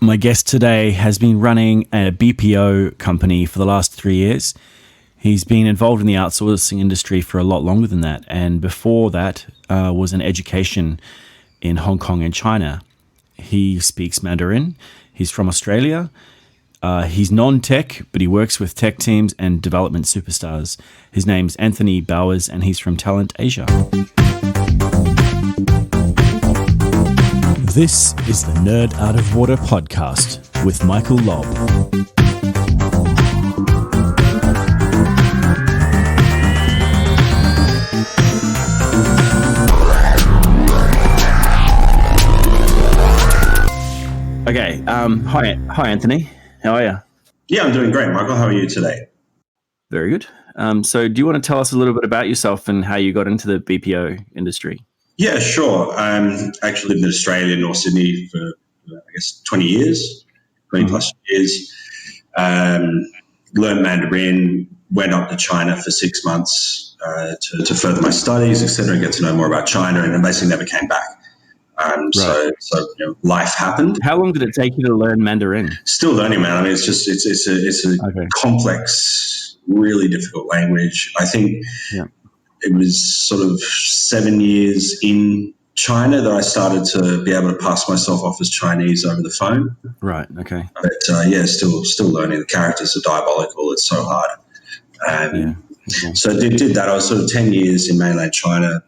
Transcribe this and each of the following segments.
My guest today has been running a BPO company for the last 3 years. He's been involved in the outsourcing industry for a lot longer than that. And before that was an education in Hong Kong and China. He speaks Mandarin. He's from Australia. He's non-tech, but he works with tech teams and development superstars. His name's Anthony Bowers, and he's from Tallant, Asia. This is the Nerd Out of Water podcast with Michael Lobb. Okay. Hi, Anthony. How are you? Yeah, I'm doing great, Michael. How are you today? Very good. So do you want to tell us a little bit about yourself and how you got into the BPO industry? Yeah, sure. I actually lived in Australia, North Sydney, for, 20 years, 20 plus years. Learned Mandarin, went up to China for 6 months to further my studies, etc., and get to know more about China, and then basically never came back. Right. So life happened. How long did it take you to learn Mandarin? Still learning, man. I mean, it's a complex, really difficult language. I think it was sort of 7 years in China that I started to be able to pass myself off as Chinese over the phone. Right. Okay. But still learning. The characters are diabolical. It's so hard. So did that. I was sort of 10 years in mainland China.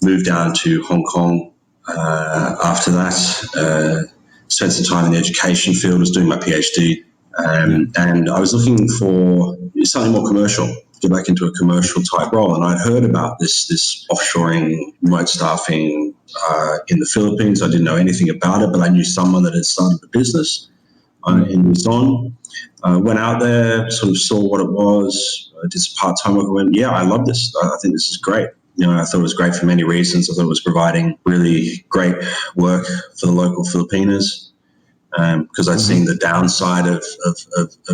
Moved down to Hong Kong. After that, spent some time in the education field, was doing my PhD, and I was looking for something more commercial, get back into a commercial type role. And I'd heard about this offshoring, remote staffing in the Philippines. I didn't know anything about it, but I knew someone that had started the business in Luzon. Went out there, sort of saw what it was, did some part-time work, and went, I love this. I think this is great. I thought it was great for many reasons. I thought it was providing really great work for the local Filipinos because I'd seen the downside of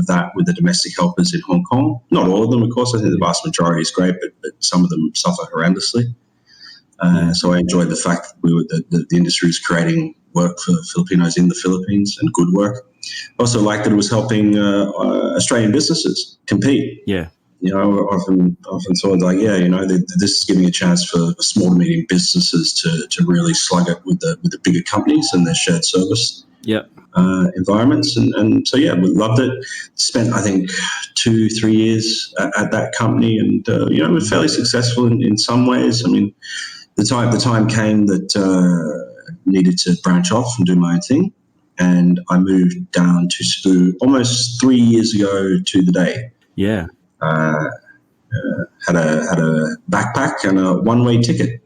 that with the domestic helpers in Hong Kong. Not all of them, of course. I think the vast majority is great, but some of them suffer horrendously. So I enjoyed the fact that the industry is creating work for Filipinos in the Philippines and good work. I also liked that it was helping Australian businesses compete. Yeah. Often thought like, this is giving a chance for small to medium businesses to really slug it with the bigger companies and their shared service environments. And so, we loved it. Spent, I think, 2-3 years at that company and, it was fairly successful in some ways. I mean, the time came that needed to branch off and do my own thing. And I moved down to Cebu almost 3 years ago to the day. Yeah. Had a backpack and a one-way ticket.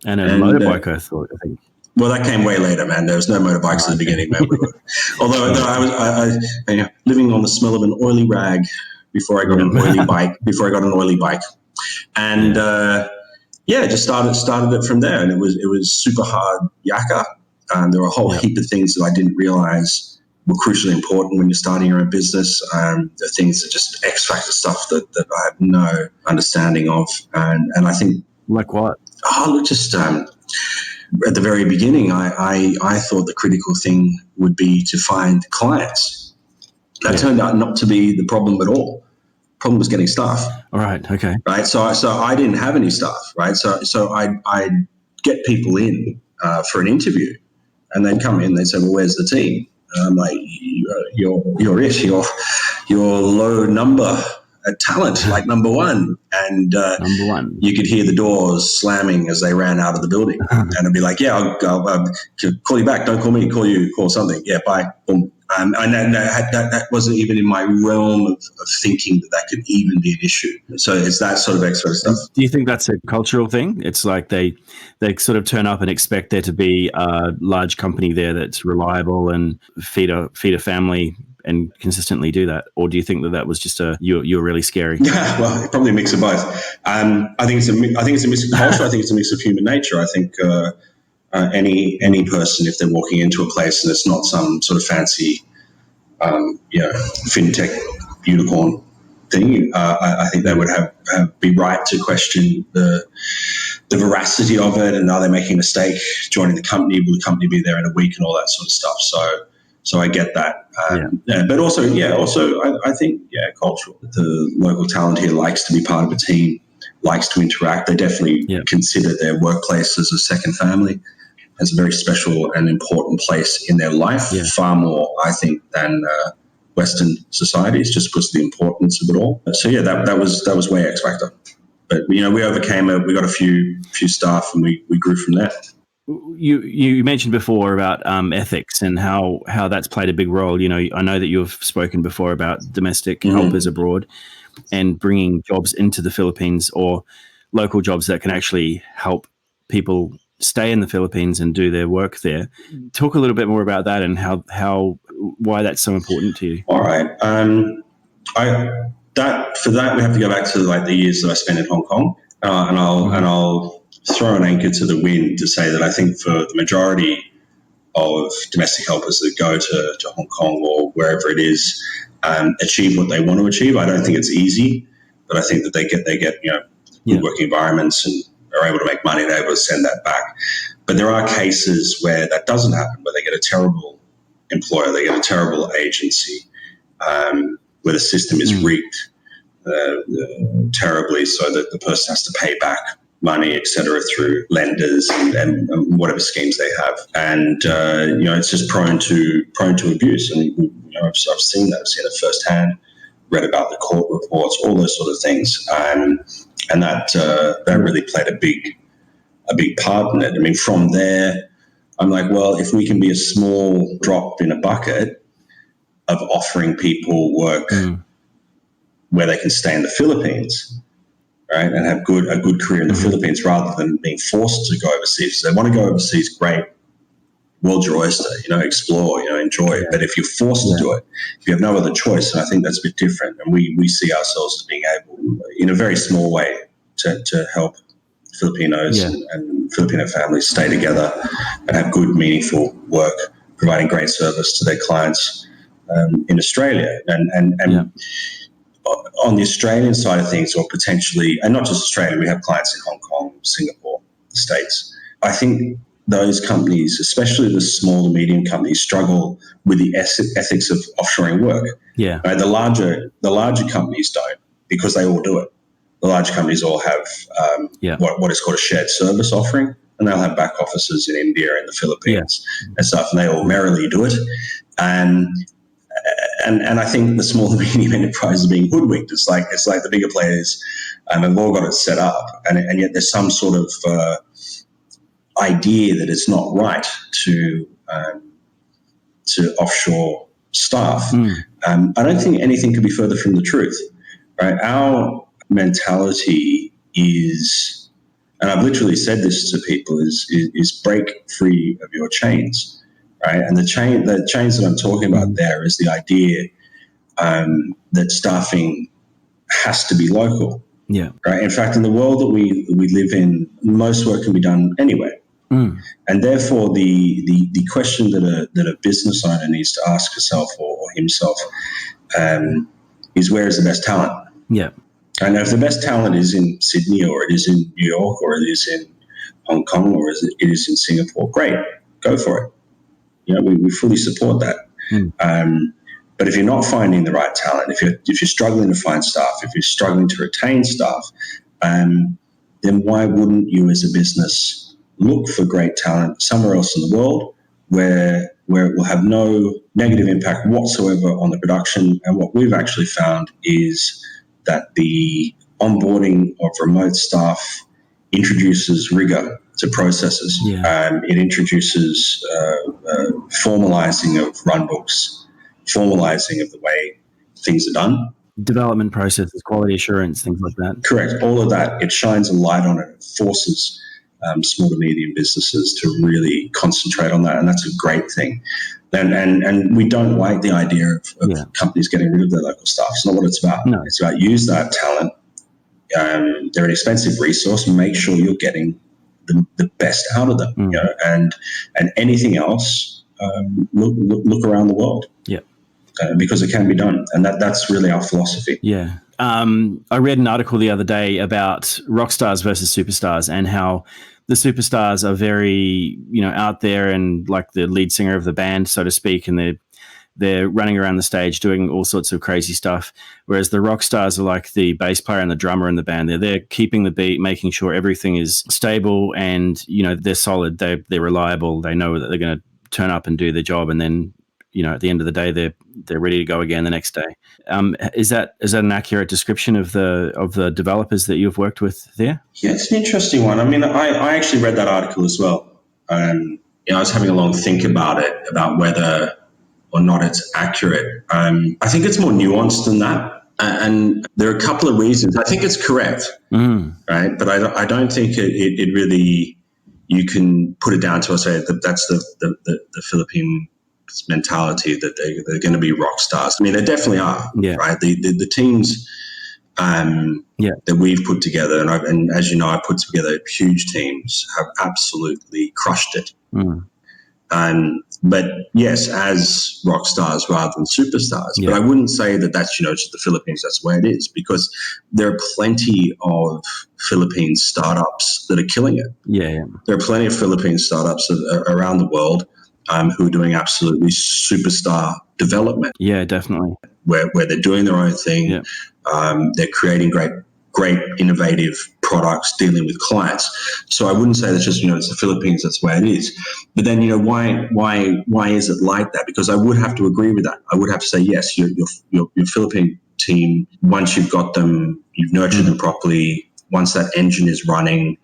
And a motorbike, I think. Well, that came way later, man. There was no motorbikes in the beginning, man. Although I was living on the smell of an oily rag before I got an oily bike. And just started it from there. And it was super hard yakka. There were a whole heap of things that I didn't realize were crucially important when you're starting your own business. The things that just X factor stuff that I have no understanding of. And I think... Like what? Just at the very beginning, I thought the critical thing would be to find clients. That turned out not to be the problem at all. The problem was getting staff. All right, okay. Right, so I didn't have any staff, right? So I'd get people in for an interview, and they'd come in, they'd say, well, where's the team? And I'm like, you're it. You're low number at Tallant, like number one. And number one. You could hear the doors slamming as they ran out of the building. And I'd be like, I'll call you back. Don't call me, call something. Yeah, bye. Boom. And that wasn't even in my realm of thinking that could even be an issue. So it's that sort of extra stuff. Do you think that's a cultural thing? It's like they sort of turn up and expect there to be a large company there that's reliable and feed a family and consistently do that? Or do you think that was just you're really scary? Yeah, well, probably a mix of both. I think it's a mix of culture. I think it's a mix of human nature. I think any person, if they're walking into a place and it's not some sort of fancy, fintech unicorn thing, I think they would be right to question the veracity of it, and are they making a mistake joining the company? Will the company be there in a week and all that sort of stuff? So So I get that. But also I think, cultural. The local talent here likes to be part of a team, likes to interact. They definitely consider their workplace as a second family, has a very special and important place in their life, far more, I think, than Western societies, just because of the importance of it all. So that was way X Factor. But we overcame it. We got a few staff, and we grew from there. You mentioned before about ethics and how that's played a big role. I know that you've spoken before about domestic helpers abroad and bringing jobs into the Philippines, or local jobs that can actually help people stay in the Philippines and do their work there. Talk a little bit more about that and why that's so important to you. All right. For that we have to go back to the years that I spent in Hong Kong, and I'll throw an anchor to the wind to say that I think for the majority of domestic helpers that go to Hong Kong or wherever it is, achieve what they want to achieve. I don't think it's easy, but I think that they get good working environments and are able to make money and are able to send that back. But there are cases where that doesn't happen, where they get a terrible employer, they get a terrible agency, where the system is rigged terribly, so that the person has to pay back money, etc., through lenders and whatever schemes they have, and it's just prone to abuse. And I've seen that. I've seen it firsthand. Read about the court reports, all those sort of things, and that really played a big part in it. I mean, from there, I'm like, well, if we can be a small drop in a bucket of offering people work where they can stay in the Philippines, right, and have a good career in the Philippines rather than being forced to go overseas. If they want to go overseas, great. World's your oyster, explore, enjoy it. But if you're forced to do it, if you have no other choice, and I think that's a bit different, and we see ourselves as being able, in a very small way, to help Filipinos and Filipino families stay together and have good, meaningful work, providing great service to their clients in Australia. And on the Australian side of things, or potentially, and not just Australia, we have clients in Hong Kong, Singapore, the States. I think those companies, especially the small to medium companies, struggle with the ethics of offshoring work. Yeah. Right? The larger companies don't, because they all do it. The large companies all have what is called a shared service offering, and they'll have back offices in India and the Philippines and stuff, and they all merrily do it. And I think the small and medium enterprises are being hoodwinked. It's like the bigger players have all got it set up, and yet there's some sort of idea that it's not right to offshore staff. I don't think anything could be further from the truth. Right? Our mentality is, and I've literally said this to people, is break free of your chains. Right, and the chains that I'm talking about there is the idea that staffing has to be local. Yeah. Right. In fact, in the world that we live in, most work can be done anywhere, and therefore the question that a business owner needs to ask herself or himself is, where is the best talent? Yeah. And if the best talent is in Sydney, or it is in New York, or it is in Hong Kong, or it is in Singapore, great, go for it. We fully support that. But if you're not finding the right talent, if you're struggling to find staff, if you're struggling to retain staff, then why wouldn't you as a business look for great talent somewhere else in the world where it will have no negative impact whatsoever on the production? And what we've actually found is that the onboarding of remote staff introduces rigor to processes. It introduces formalizing of run books, formalizing of the way things are done. Development processes, quality assurance, things like that. Correct. All of that. It shines a light on it. It forces small to medium businesses to really concentrate on that, and that's a great thing. And we don't like the idea of companies getting rid of their local staff. It's not what it's about. No. It's about use that talent. They're an expensive resource. Make sure you're getting the best out of them, and anything else, look around the world, because it can be done, and that's really our philosophy. Yeah. I read an article the other day about rock stars versus superstars and how the superstars are very, out there and like the lead singer of the band, so to speak, and they're running around the stage doing all sorts of crazy stuff. Whereas the rock stars are like the bass player and the drummer in the band. They're there keeping the beat, making sure everything is stable and, they're solid. They're reliable. They know that they're going to turn up and do their job. And then, at the end of the day, they're ready to go again the next day. Is that an accurate description of the developers that you've worked with there? Yeah, it's an interesting one. I mean, I actually read that article as well. I was having a long think about it, about whether or not it's accurate. I think it's more nuanced than that. And there are a couple of reasons. I think it's correct, right? But I don't think it really, you can put it down to, say, that that's the Philippine mentality that they're going to be rock stars. I mean, they definitely are, right? The teams that we've put together, and as you know, I put together huge teams, have absolutely crushed it. But yes, as rock stars rather than superstars. Yeah. But I wouldn't say that that's, just the Philippines, that's the way it is, because there are plenty of Philippine startups that are killing it. Yeah. There are plenty of Philippine startups around the world who are doing absolutely superstar development. Yeah, definitely. Where they're doing their own thing. Yeah. They're creating great innovative products, dealing with clients. So I wouldn't say that's just, it's the Philippines, that's the way it is. But then, why is it like that? Because I would have to agree with that. I would have to say, yes, your Philippine team, once you've got them, you've nurtured them properly, once that engine is running,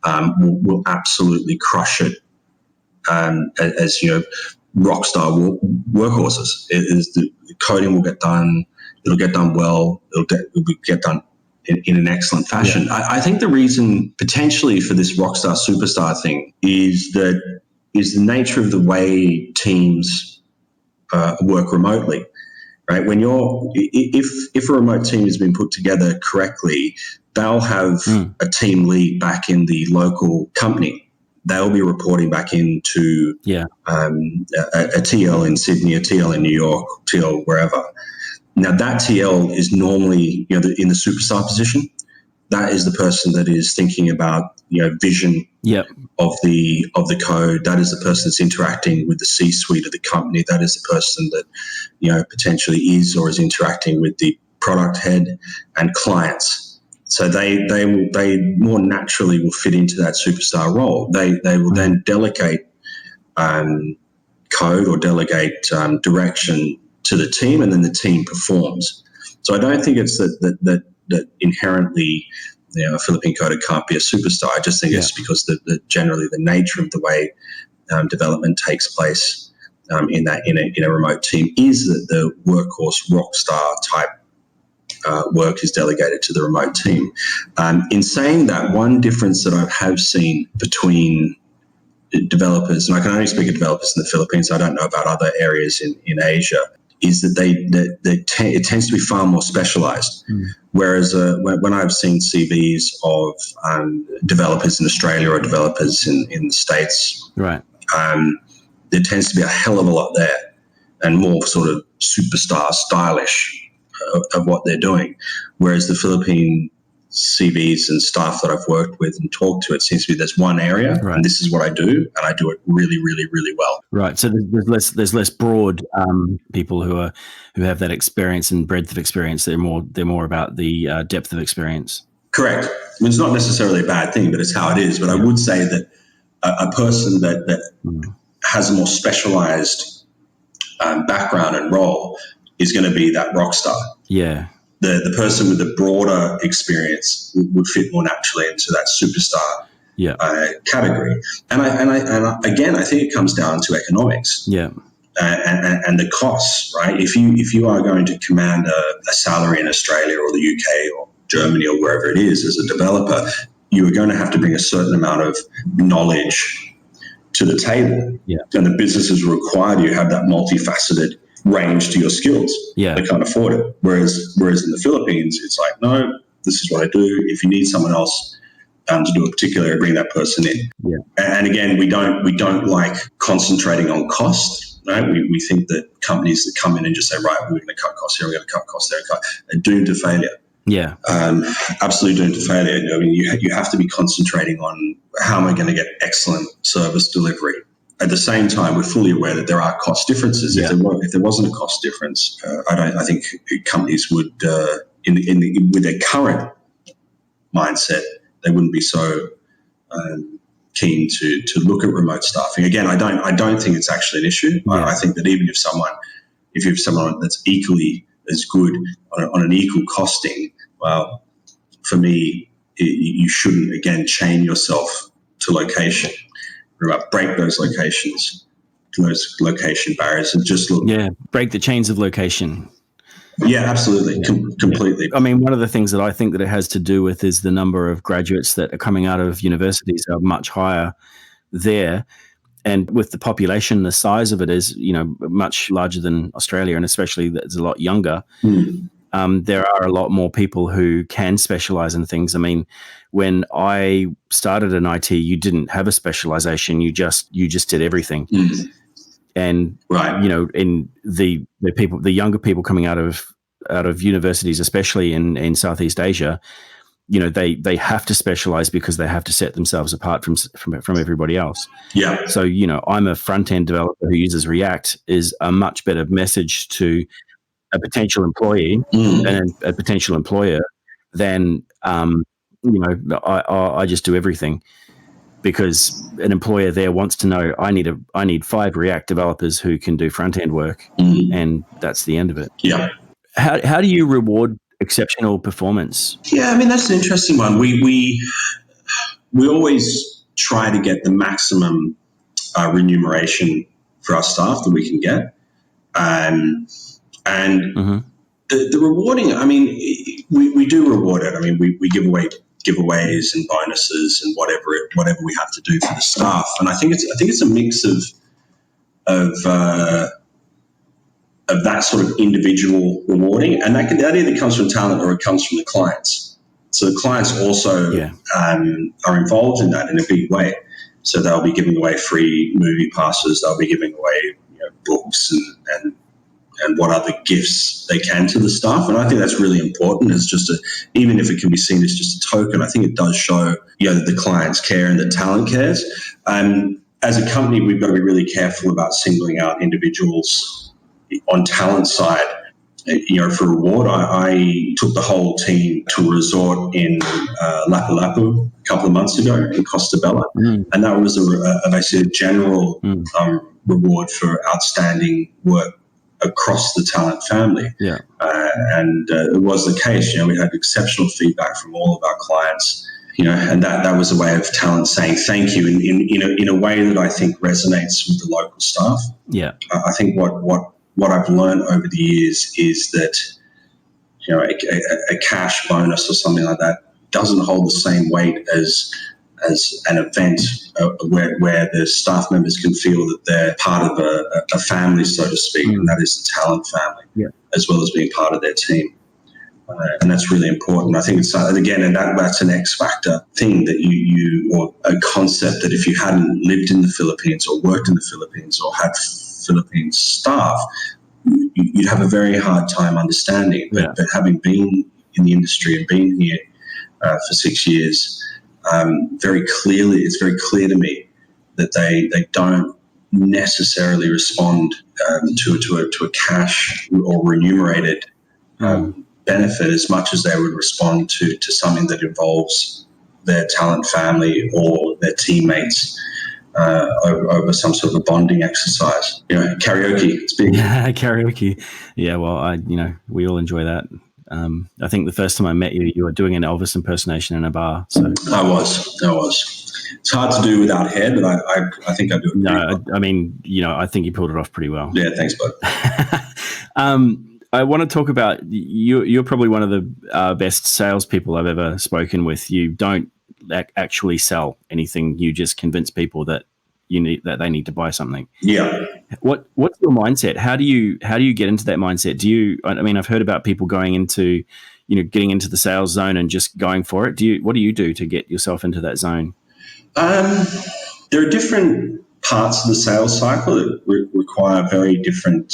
will absolutely crush it as rock star workhorses. The coding will get done. It'll get done well. It'll get done in an excellent fashion. Yeah. I think the reason potentially for this rockstar superstar thing is the nature of the way teams work remotely, right? When if a remote team has been put together correctly, they'll have a team lead back in the local company. They'll be reporting back into a TL in Sydney, a TL in New York, TL wherever. Now, that TL is normally, in the superstar position. That is the person that is thinking about, vision of the code. That is the person that's interacting with the C-suite of the company. That is the person that, potentially is or is interacting with the product head and clients. So they more naturally will fit into that superstar role. They will then delegate code or delegate direction to the team, and then the team performs. So I don't think it's that inherently, a Philippine coder can't be a superstar. I just think it's because generally the nature of the way development takes place in a remote team is that the workhorse rock star type work is delegated to the remote team. In saying that, one difference that I have seen between developers, and I can only speak of developers in the Philippines, I don't know about other areas in Asia, is that it tends to be far more specialized. Whereas when I've seen CVs of developers in Australia or developers in the States, right, there tends to be a hell of a lot there and more sort of superstar stylish of what they're doing. Whereas the Philippine CVs and staff that I've worked with and talked to, it seems to be there's one area, and this is what I do, and I do it really, really, really well. Right. So there's less broad people who have that experience and breadth of experience. They're more about the depth of experience. Correct. I mean, it's not necessarily a bad thing, but it's how it is. But I would say that a person that has a more specialized background and role is going to be that rock star. Yeah. The person with the broader experience would fit more naturally into that superstar category. And I again, I think it comes down to economics. Yeah. And the costs, right? If you are going to command a salary in Australia or the UK or Germany or wherever it is as a developer, you are going to have to bring a certain amount of knowledge to the table. Yeah. And the businesses require you have that multifaceted range to your skills. Yeah. They can't afford it. Whereas in the Philippines, it's like, no, this is what I do. If you need someone else to do a particular area, bring that person in. Yeah. And again, we don't like concentrating on cost. Right? We think that companies that come in and just say, right, we're going to cut costs here, we're going to cut costs there, are doomed to failure. Yeah. Absolutely doomed to failure. I mean, you have to be concentrating on how am I going to get excellent service delivery. At the same time, we're fully aware that there are cost differences. Yeah. If there wasn't a cost difference, I think companies would, with their current mindset, they wouldn't be so keen to look at remote staffing. Again, I don't think it's actually an issue. Yeah. I think that even if you have someone that's equally as good on an equal costing, well, for me, you shouldn't again chain yourself to location. Break those location barriers, and just look. Yeah, break the chains of location. Yeah, absolutely, completely. I mean, one of the things that I think that it has to do with is the number of graduates that are coming out of universities are much higher there. And with the population, the size of it is, much larger than Australia, and especially that it's a lot younger. There are a lot more people who can specialize in things. I mean, when I started in IT, you didn't have a specialization. You just did everything. And right. In the younger people coming out of universities, especially in Southeast Asia, they have to specialize because they have to set themselves apart from everybody else. Yeah. So, I'm a front-end developer who uses React is a much better message to a potential employee and a potential employer than, I just do everything, because an employer there wants to know I need 5 React developers who can do front-end work, and that's the end of it. Yeah. How do you reward exceptional performance? Yeah, I mean, that's an interesting one. We always try to get the maximum remuneration for our staff that we can get. And the rewarding, I mean, we do reward it. I mean, we give away giveaways and bonuses and whatever we have to do for the staff. And I think it's a mix of that sort of individual rewarding, and that either comes from talent or it comes from the clients. So the clients also are involved in that in a big way. So they'll be giving away free movie passes. They'll be giving away books and what other gifts they can to the staff. And I think that's really important. It's just even if it can be seen as just a token, I think it does show that the clients care and that talent cares. As a company, we've got to be really careful about singling out individuals on talent side. For reward, I took the whole team to a resort in Lapu-Lapu a couple of months ago in Costa Bella, and that was basically a general reward for outstanding work across the Tallant family. Yeah. And it was the case. We had exceptional feedback from all of our clients. And that was a way of Tallant saying thank you in a way that I think resonates with the local staff. Yeah. I think what I've learned over the years is that a cash bonus or something like that doesn't hold the same weight as an event where the staff members can feel that they're part of a family, so to speak, and that is the Tallant family, as well as being part of their team. And that's really important. I think it's, again, and that's an X factor thing that or a concept that if you hadn't lived in the Philippines or worked in the Philippines or had Philippine staff, you'd have a very hard time understanding. But having been in the industry and been here for 6 years, it's very clear to me that they don't necessarily respond to a cash or remunerated benefit as much as they would respond to something that involves their Tallant family or their teammates over some sort of a bonding exercise. Karaoke, it's big. Yeah, karaoke. Yeah, well, we all enjoy that. I think the first time I met you, you were doing an Elvis impersonation in a bar. So I was. It's hard to do without hair, but I think I do it. No, I mean, I think you pulled it off pretty well. Yeah, thanks, bud. I want to talk about you're probably one of the best salespeople I've ever spoken with. You don't actually sell anything. You just convince people that they need to buy something. Yeah. What's your mindset? How do you get into that mindset? I've heard about people going into, getting into the sales zone and just going for it. What do you do to get yourself into that zone? There are different parts of the sales cycle that require very different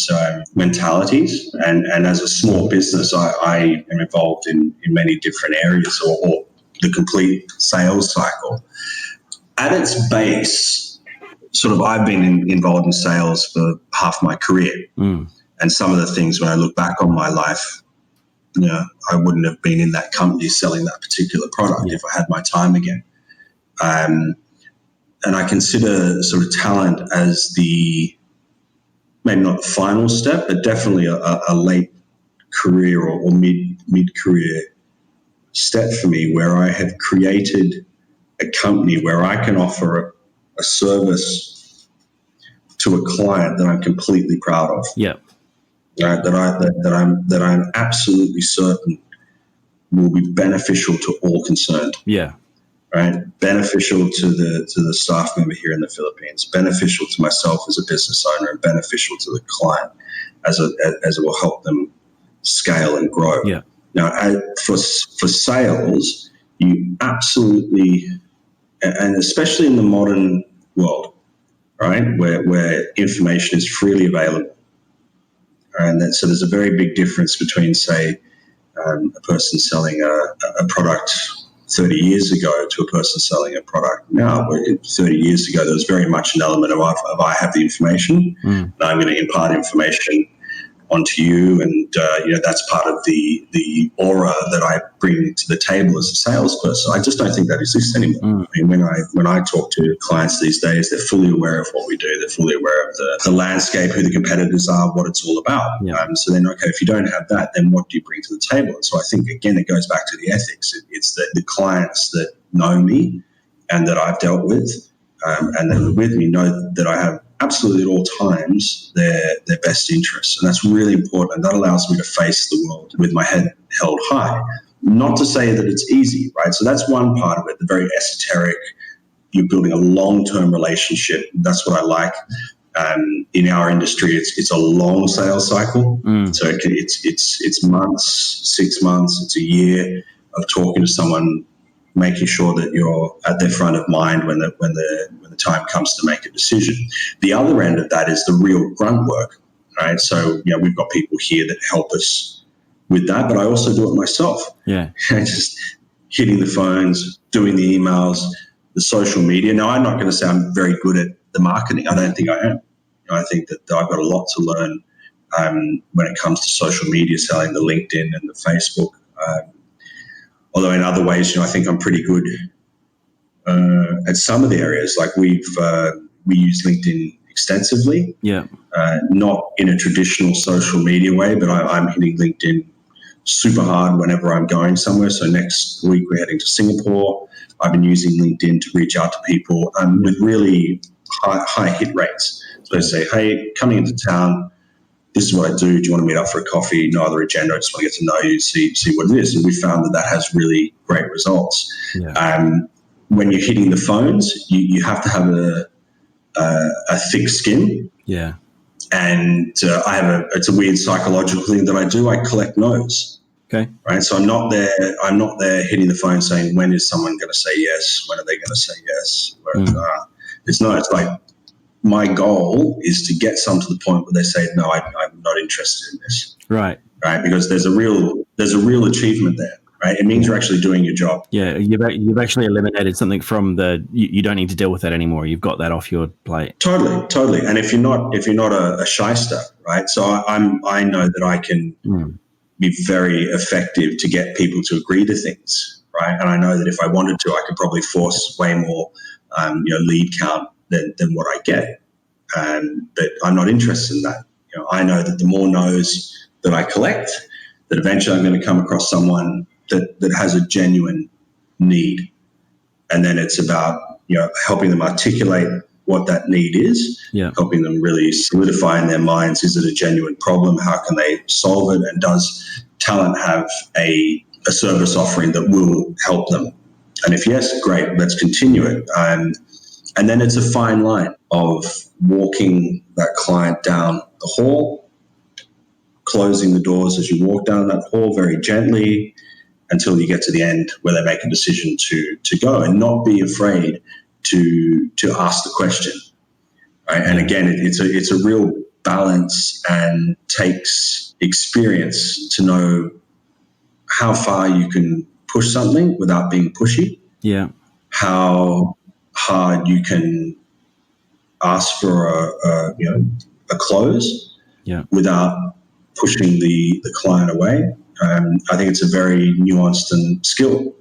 mentalities. And as a small business, I am involved in many different areas or the complete sales cycle. At its base, sort of I've been involved in sales for half my career. And some of the things when I look back on my life, I wouldn't have been in that company selling that particular product if I had my time again. And I consider sort of Tallant as maybe not the final step, but definitely a late career or mid-career step for me, where I have created a company where I can offer a service to a client that I'm completely proud of. Yeah. That I'm absolutely certain will be beneficial to all concerned. Yeah. Right, beneficial to the staff member here in the Philippines, beneficial to myself as a business owner, and beneficial to the client as it will help them scale and grow. Yeah. Now, for sales, you absolutely, and especially in the modern world, right, where information is freely available, and so there's a very big difference between, say, a person selling a product 30 years ago to a person selling a product now. 30 years ago, there was very much an element of I have the information, and I'm going to impart information onto you, and that's part of the aura that I bring to the table as a salesperson. I just don't think that exists anymore. I mean, when I talk to clients these days, they're fully aware of what we do. They're fully aware of the landscape, who the competitors are, what it's all about. Yeah. So then, okay, if you don't have that, then what do you bring to the table? And so I think, again, it goes back to the ethics. It's the clients that know me and that I've dealt with and that are with me know that I have absolutely at all times their best interests. And that's really important. And that allows me to face the world with my head held high. Not to say that it's easy, right? So that's one part of it, the very esoteric. You're building a long-term relationship. That's what I like. In our industry, it's a long sales cycle. So it's months, 6 months, it's a year of talking to someone, making sure that you're at their front of mind when the time comes to make a decision. The other end of that is the real grunt work, right? So we've got people here that help us with that, but I also do it myself. Yeah, just hitting the phones, doing the emails, the social media. Now, I'm not going to say I'm very good at the marketing. I don't think I am. I think that I've got a lot to learn when it comes to social media, selling the LinkedIn and the Facebook. Although in other ways, I think I'm pretty good at some of the areas. Like we use LinkedIn extensively. Yeah. Not in a traditional social media way, but I'm hitting LinkedIn super hard whenever I'm going somewhere. So next week we're heading to Singapore. I've been using LinkedIn to reach out to people with really high hit rates. So they say, hey, coming into town, this is what I do. Do you want to meet up for a coffee? No other agenda. I just want to get to know you, see what it is. And we found that has really great results. Yeah. When you're hitting the phones, you have to have a thick skin. Yeah. And it's a weird psychological thing that I do. I collect no's. Okay. Right. So I'm not there hitting the phone saying, when is someone going to say yes? When are they going to say yes? It's like, my goal is to get some to the point where they say, no, I'm not interested in this. Right. Right. Because there's a real achievement there. Right. It means you're actually doing your job. Yeah. You've actually eliminated something from you don't need to deal with that anymore. You've got that off your plate. Totally. And if you're not a shyster, right. So I know that I can be very effective to get people to agree to things. Right. And I know that if I wanted to, I could probably force way more, lead count than what I get. But I'm not interested in that. I know that the more no's that I collect, that eventually I'm going to come across someone that has a genuine need. And then it's about, helping them articulate what that need is, helping them really solidify in their minds, is it a genuine problem? How can they solve it? And does Tallant have a service offering that will help them? And if yes, great, let's continue it. And then it's a fine line of walking that client down the hall, closing the doors as you walk down that hall very gently until you get to the end where they make a decision to go, and not be afraid to ask the question. right? And again, it's a real balance and takes experience to know how far you can push something without being pushy. Yeah. How hard you can ask for a close without pushing the client away. I think it's a very nuanced and skill.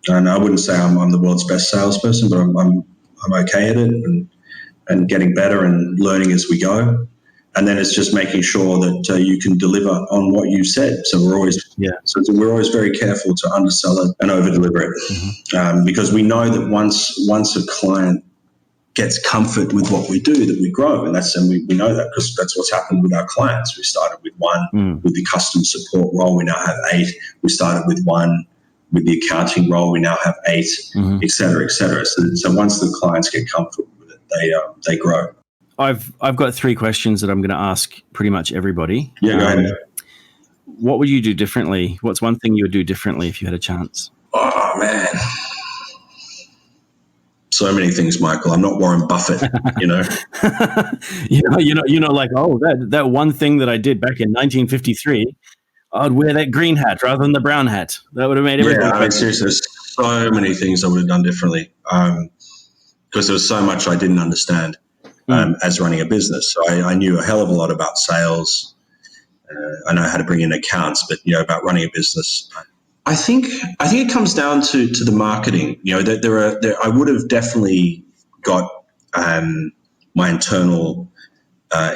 And I wouldn't say I'm the world's best salesperson, but I'm okay at it and getting better and learning as we go. And then it's just making sure that you can deliver on what you said. So we're always very careful to undersell it and over deliver it, because we know that once a client gets comfort with what we do, that we grow, and we know that because that's what's happened with our clients. We started with one with the customer support role. We now have 8. We started with one with the accounting role. We now have 8, et cetera, et cetera. So once the clients get comfortable with it, they grow. I've got 3 questions that I'm going to ask pretty much everybody. Yeah, go ahead. What would you do differently? What's one thing you would do differently if you had a chance? Oh, man. So many things, Michael. I'm not Warren Buffett, you know. Like, oh, that one thing that I did back in 1953, I'd wear that green hat rather than the brown hat. That would have made everything. Yeah, I mean, seriously, there's so many things I would have done differently because there was so much I didn't understand as running a business. So I knew a hell of a lot about sales. I know how to bring in accounts, but about running a business. I think it comes down to the marketing. I would have definitely got my internal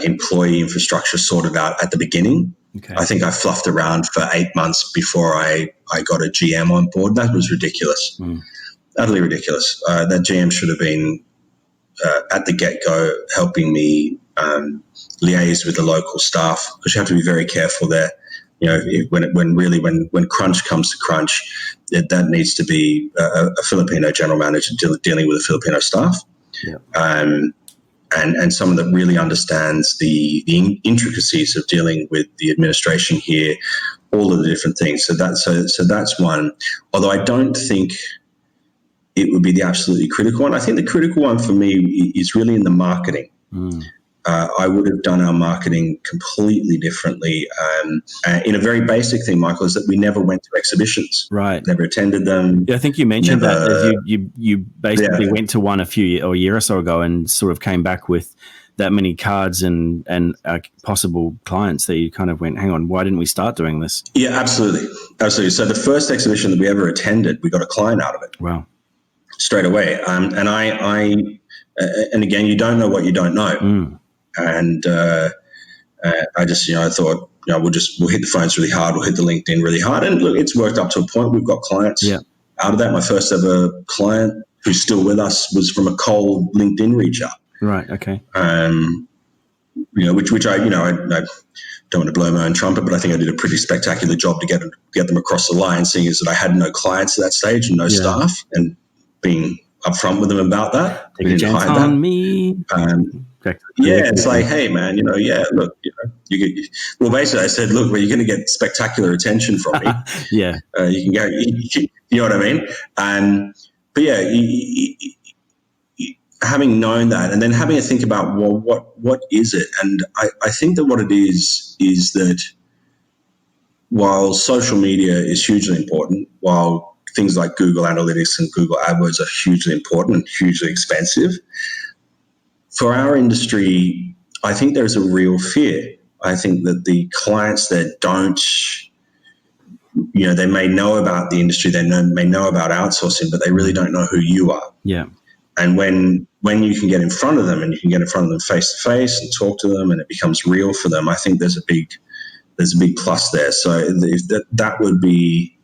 employee infrastructure sorted out at the beginning. Okay. I think I fluffed around for 8 months before I got a GM on board. That was ridiculous, utterly ridiculous. That GM should have been at the get-go helping me liaise with the local staff, because you have to be very careful there. When crunch comes to crunch, that needs to be a Filipino general manager dealing with a Filipino staff, and someone that really understands the intricacies of dealing with the administration here, all of the different things. So that's one. Although I don't think it would be the absolutely critical one. I think the critical one for me is really in the marketing. I would have done our marketing completely differently. In a very basic thing, Michael, is that we never went to exhibitions. Right. Never attended them. Yeah, I think you mentioned that as you basically went to one a year or so ago and sort of came back with that many cards and possible clients that you kind of went, hang on, why didn't we start doing this? Yeah, absolutely. Absolutely. So the first exhibition that we ever attended, we got a client out of it. Wow. Straight away. And and again, you don't know what you don't know. And I just, I thought, we'll hit the phones really hard. We'll hit the LinkedIn really hard. And look, it's worked up to a point. We've got clients out of that. My first ever client who's still with us was from a cold LinkedIn reach out. Right. Okay. Which I don't want to blow my own trumpet, but I think I did a pretty spectacular job to get them across the line, seeing as that I had no clients at that stage and no staff, and being upfront with them about that. Take a chance on me. It's like, hey, man, look, well, basically I said, look, well, you're going to get spectacular attention from me. You can go, you know what I mean? But having known that, and then having to think about, well, what is it? And I think that what it is that while social media is hugely important, while things like Google Analytics and Google AdWords are hugely important and hugely expensive, for our industry, I think there's a real fear. I think that the clients that don't, they may know about the industry, they may know about outsourcing, but they really don't know who you are. Yeah. And when you can get in front of them and you can get in front of them face to face and talk to them and it becomes real for them, I think there's a big plus there. So that would be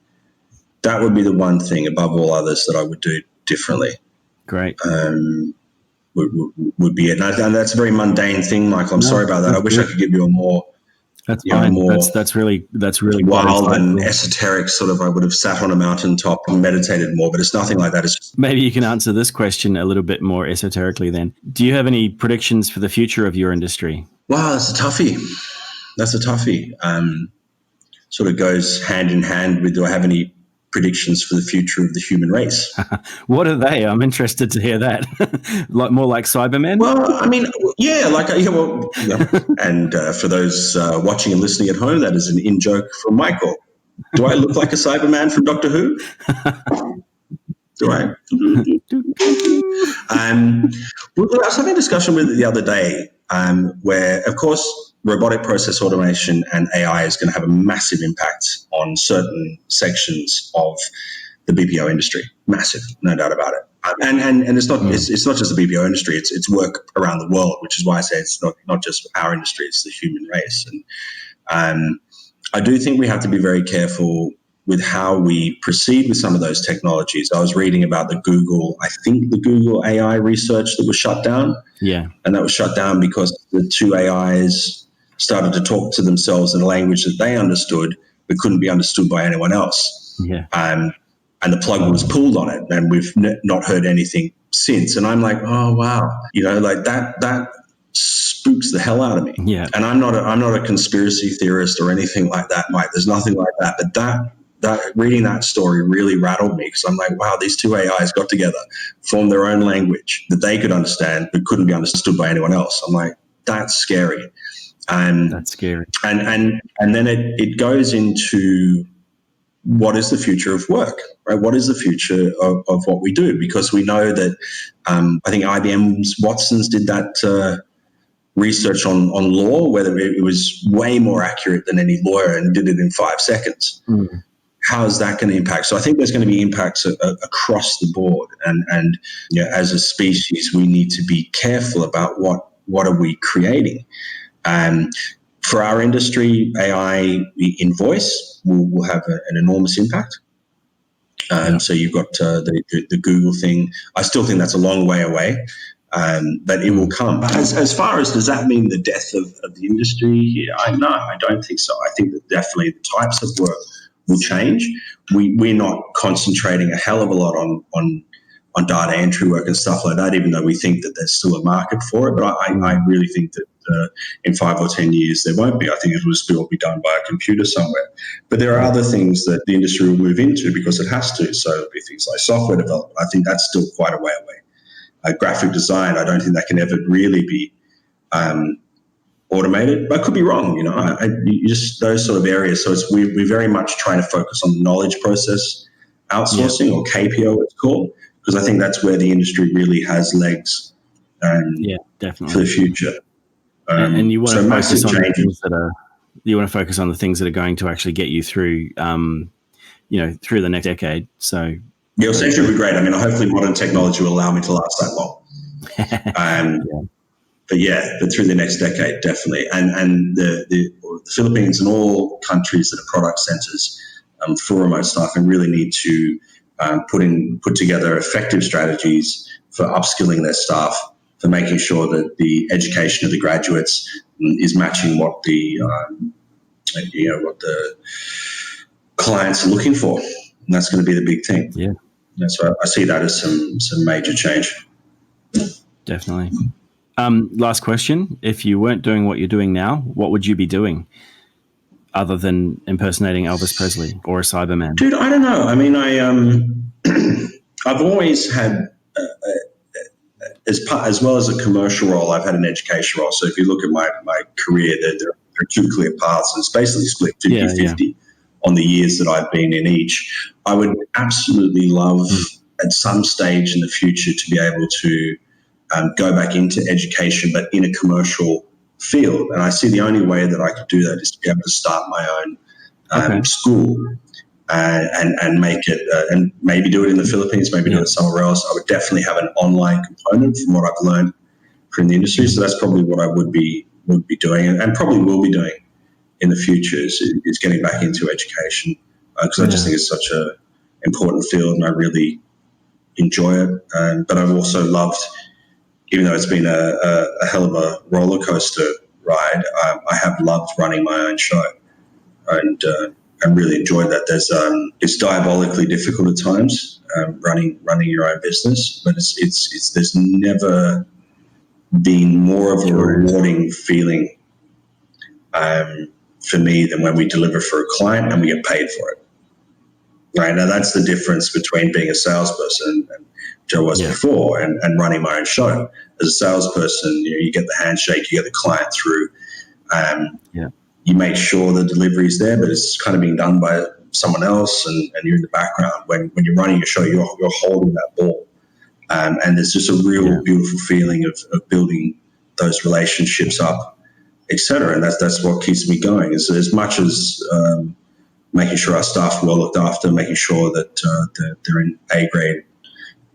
the one thing above all others that I would do differently. Great. Would be it, and that's a very mundane thing, Michael. I'm sorry about that. I wish I could give you a more. That's fine. That's really wild and esoteric sort of. I would have sat on a mountaintop and meditated more, but it's nothing like that. Maybe you can answer this question a little bit more esoterically. Then, do you have any predictions for the future of your industry? Wow, that's a toughie. Sort of goes hand in hand with, do I have any predictions for the future of the human race. What are they? I'm interested to hear that. More like Cybermen? Well, I mean, yeah, and for those watching and listening at home, that is an in-joke from Michael. Do I look like a Cyberman from Doctor Who? Do I? I was having a discussion with it the other day where, of course, robotic process automation and AI is going to have a massive impact on certain sections of the BPO industry. Massive, no doubt about it. And it's not it's not just the BPO industry. It's work around the world, which is why I say it's not just our industry. It's the human race. And I do think we have to be very careful with how we proceed with some of those technologies. I was reading about the Google AI research that was shut down. Yeah. And that was shut down because the two AIs started to talk to themselves in a language that they understood but couldn't be understood by anyone else. Yeah. And the plug was pulled on it, and we've not heard anything since. And I'm like, oh, wow. Like that spooks the hell out of me. Yeah. And I'm not a conspiracy theorist or anything like that, Mike. There's nothing like that. But that reading that story really rattled me, because I'm like, wow, these two AIs got together, formed their own language that they could understand but couldn't be understood by anyone else. I'm like, that's scary. That's scary. And then it goes into what is the future of work, right? What is the future of what we do? Because we know that I think IBM's Watson's did that research on law, whether it was way more accurate than any lawyer and did it in 5 seconds. How is that going to impact? So I think there's going to be impacts across the board. And as a species, we need to be careful about what are we creating. For our industry, AI in voice will have an enormous impact. So you've got the Google thing. I still think that's a long way away, but it will come. As far as, does that mean the death of the industry? No, I don't think so. I think that definitely the types of work will change. We're not concentrating a hell of a lot on data entry work and stuff like that, even though we think that there's still a market for it. But I really think that in 5 or 10 years there won't be. I think it will still be done by a computer somewhere. But there are other things that the industry will move into because it has to. So it'll be things like software development. I think that's still quite a way away. Graphic design, I don't think that can ever really be automated. I could be wrong, just those sort of areas. So we're very much trying to focus on the knowledge process outsourcing, or KPO it's called, because I think that's where the industry really has legs definitely for the future. And you want to focus on changes. focus on the things that are going to actually get you through, through the next decade. So Your century will be great. I mean, hopefully modern technology will allow me to last that long. But through the next decade, definitely. And the Philippines and all countries that are product centers for remote staffing really need to put together effective strategies for upskilling their staff, for making sure that the education of the graduates is matching what the clients are looking for. And that's going to be the big thing. Yeah. So I see that as some major change. Definitely. Last question. If you weren't doing what you're doing now, what would you be doing other than impersonating Elvis Presley or a Cyberman? Dude, I don't know. I mean, I've always had, as well as a commercial role, I've had an education role. So if you look at my career, there are two clear paths. It's basically split 50-50 on the years that I've been in each. I would absolutely love at some stage in the future to be able to go back into education, but in a commercial field. And I see the only way that I could do that is to be able to start my own school and make it, and maybe do it in the Philippines, maybe do it somewhere else. I would definitely have an online component from what I've learned from the industry. So that's probably what I would be doing, and probably will be doing in the future is getting back into education, because I just think it's such an important field and I really enjoy it. But I've also loved, even though it's been a hell of a roller coaster ride, I have loved running my own show, and really enjoyed that. It's diabolically difficult at times, running your own business, but there's never been more of a rewarding feeling for me than when we deliver for a client and we get paid for it. Right now, that's the difference between being a salesperson, and Joe was before, and running my own show. As a salesperson, you get the handshake, you get the client through. You make sure the delivery is there, but it's kind of being done by someone else, and you're in the background. When you're running your show, you're holding that ball. And there's just a real beautiful feeling of building those relationships up, etc. And that's what keeps me going. Is as much as making sure our staff are well looked after, making sure that they're in A-grade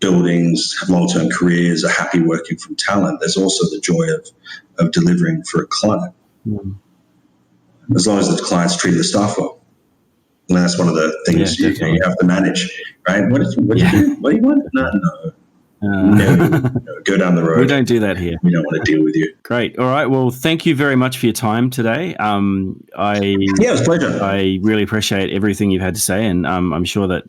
buildings, have long-term careers, are happy working from Tallant. There's also the joy of delivering for a client. As long as the client's treating the staff well. And that's one of the things you have to manage, right? What do you want? No. No, go down the road. We don't do that here. We don't want to deal with you. Great. All right. Well, thank you very much for your time today. It was a pleasure. I really appreciate everything you've had to say, and I'm sure that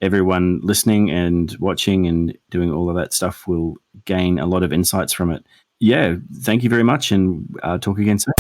everyone listening and watching and doing all of that stuff will gain a lot of insights from it. Yeah. Thank you very much, and talk again soon.